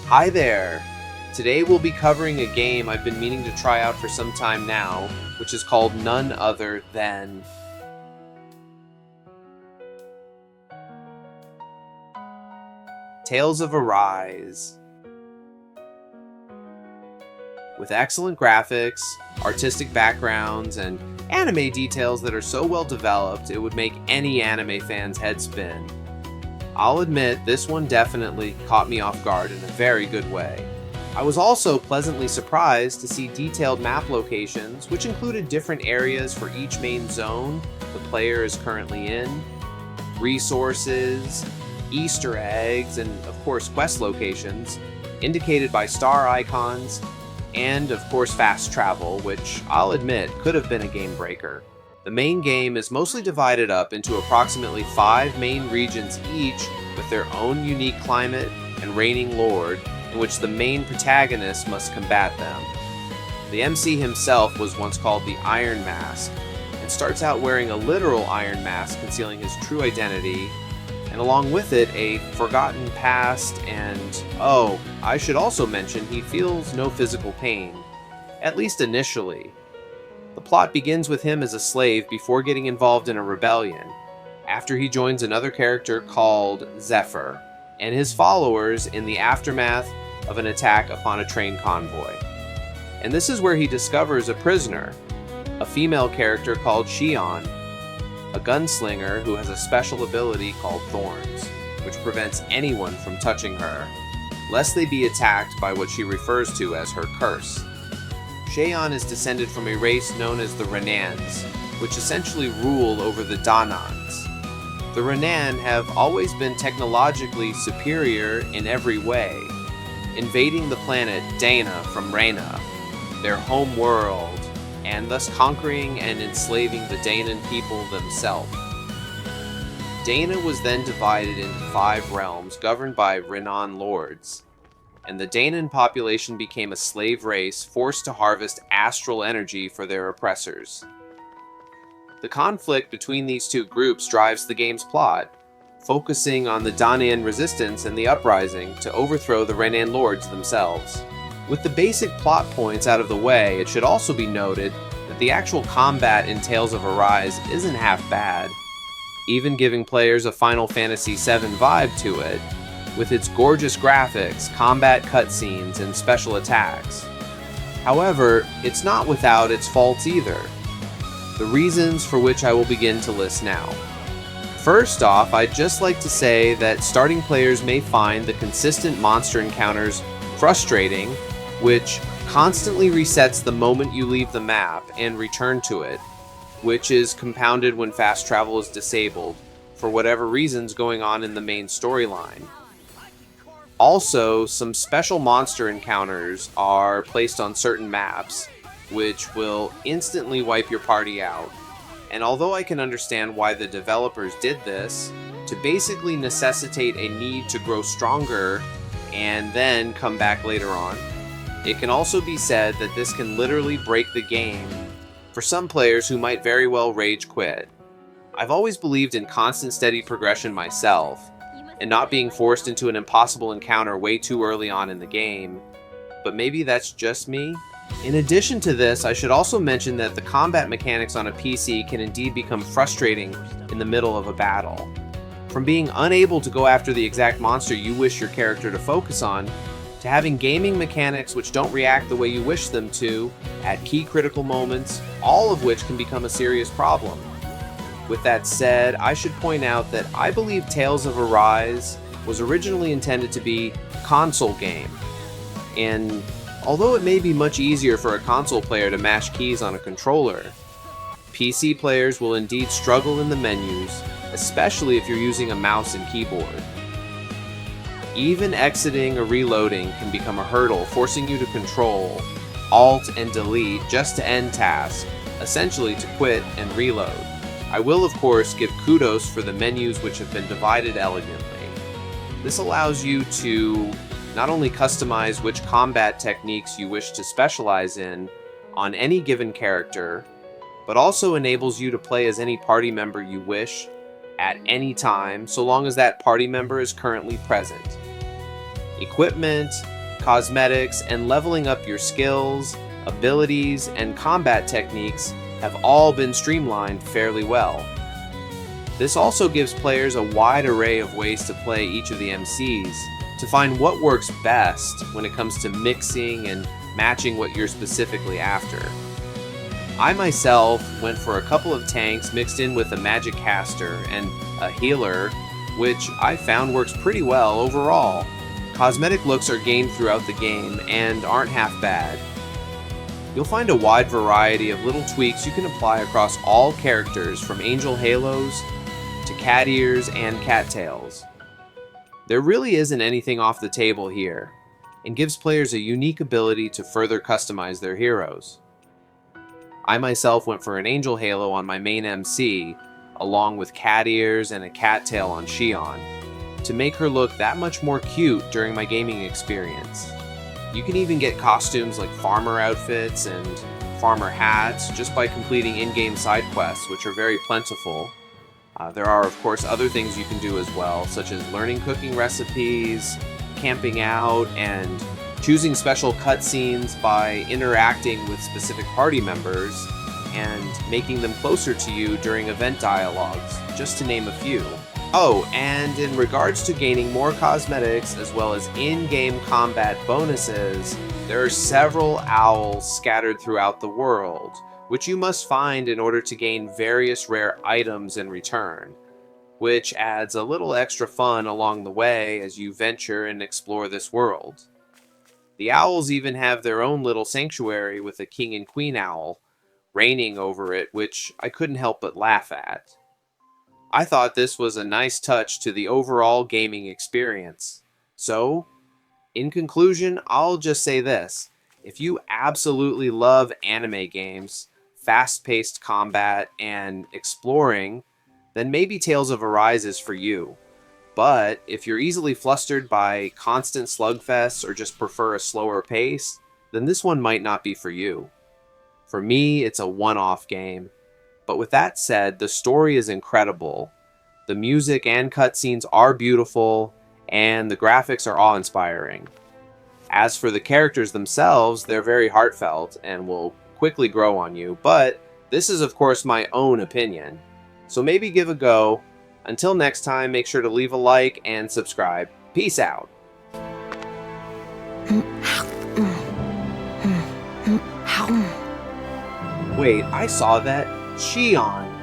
Hi there! Today we'll be covering a game I've been meaning to try out for some time now, which is called none other than Tales of Arise. With excellent graphics, artistic backgrounds, and anime details that are so well developed it would make any anime fan's head spin. I'll admit, this one definitely caught me off guard in a very good way. I was also pleasantly surprised to see detailed map locations, which included different areas for each main zone the player is currently in, resources, Easter eggs, and of course quest locations, indicated by star icons, and of course fast travel, which I'll admit could have been a game breaker. The main game is mostly divided up into approximately 5 main regions each with their own unique climate and reigning lord, in which the main protagonist must combat them. The MC himself was once called the Iron Mask, and starts out wearing a literal iron mask concealing his true identity, and along with it a forgotten past, and I should also mention he feels no physical pain, at least initially. The plot begins with him as a slave before getting involved in a rebellion, after he joins another character called Zephyr, and his followers in the aftermath of an attack upon a train convoy. And this is where he discovers a prisoner, a female character called Shion, a gunslinger who has a special ability called Thorns, which prevents anyone from touching her, lest they be attacked by what she refers to as her curse. Shion is descended from a race known as the Renans, which essentially rule over the Danans. The Renan have always been technologically superior in every way, invading the planet Dana from Rena, their home world, and thus conquering and enslaving the Danan people themselves. Dana was then divided into 5 realms governed by Renan lords, and the Danan population became a slave race forced to harvest astral energy for their oppressors. The conflict between these two groups drives the game's plot, focusing on the Danan resistance and the uprising to overthrow the Renan lords themselves. With the basic plot points out of the way, it should also be noted that the actual combat in Tales of Arise isn't half bad, even giving players a Final Fantasy VII vibe to it, with its gorgeous graphics, combat cutscenes, and special attacks. However, it's not without its faults either, the reasons for which I will begin to list now. First off, I'd just like to say that starting players may find the consistent monster encounters frustrating, which constantly resets the moment you leave the map and return to it, which is compounded when fast travel is disabled, for whatever reasons going on in the main storyline. Also, some special monster encounters are placed on certain maps, which will instantly wipe your party out. And although I can understand why the developers did this, to basically necessitate a need to grow stronger and then come back later on, it can also be said that this can literally break the game for some players who might very well rage quit. I've always believed in constant steady progression myself, and not being forced into an impossible encounter way too early on in the game, but maybe that's just me? In addition to this, I should also mention that the combat mechanics on a PC can indeed become frustrating in the middle of a battle. From being unable to go after the exact monster you wish your character to focus on, to having gaming mechanics which don't react the way you wish them to at key critical moments, all of which can become a serious problem. With that said, I should point out that I believe Tales of Arise was originally intended to be a console game, and although it may be much easier for a console player to mash keys on a controller, PC players will indeed struggle in the menus, especially if you're using a mouse and keyboard. Even exiting or reloading can become a hurdle, forcing you to control Alt and Delete just to end tasks, essentially to quit and reload. I will of course give kudos for the menus which have been divided elegantly. This allows you to not only customize which combat techniques you wish to specialize in on any given character, but also enables you to play as any party member you wish at any time, so long as that party member is currently present. Equipment, cosmetics, and leveling up your skills, abilities, and combat techniques have all been streamlined fairly well. This also gives players a wide array of ways to play each of the MCs to find what works best when it comes to mixing and matching what you're specifically after. I myself went for a couple of tanks mixed in with a magic caster and a healer, which I found works pretty well overall. Cosmetic looks are gained throughout the game and aren't half bad. You'll find a wide variety of little tweaks you can apply across all characters, from angel halos to cat ears and cattails. There really isn't anything off the table here, and gives players a unique ability to further customize their heroes. I myself went for an angel halo on my main MC, along with cat ears and a cattail on Xion, to make her look that much more cute during my gaming experience. You can even get costumes like farmer outfits and farmer hats just by completing in-game side quests, which are very plentiful. There are, of course, other things you can do as well, such as learning cooking recipes, camping out, and choosing special cutscenes by interacting with specific party members and making them closer to you during event dialogues, just to name a few. Oh, and in regards to gaining more cosmetics as well as in-game combat bonuses, there are several owls scattered throughout the world, which you must find in order to gain various rare items in return, which adds a little extra fun along the way as you venture and explore this world. The owls even have their own little sanctuary with a king and queen owl reigning over it, which I couldn't help but laugh at. I thought this was a nice touch to the overall gaming experience. So, in conclusion, I'll just say this. If you absolutely love anime games, fast-paced combat, and exploring, then maybe Tales of Arise is for you. But if you're easily flustered by constant slugfests or just prefer a slower pace, then this one might not be for you. For me, it's a one-off game. But with that said, the story is incredible. The music and cutscenes are beautiful, and the graphics are awe-inspiring. As for the characters themselves, they're very heartfelt and will quickly grow on you, but this is of course my own opinion. So maybe give a go. Until next time, make sure to leave a like and subscribe. Peace out. Wait, I saw that. Xion.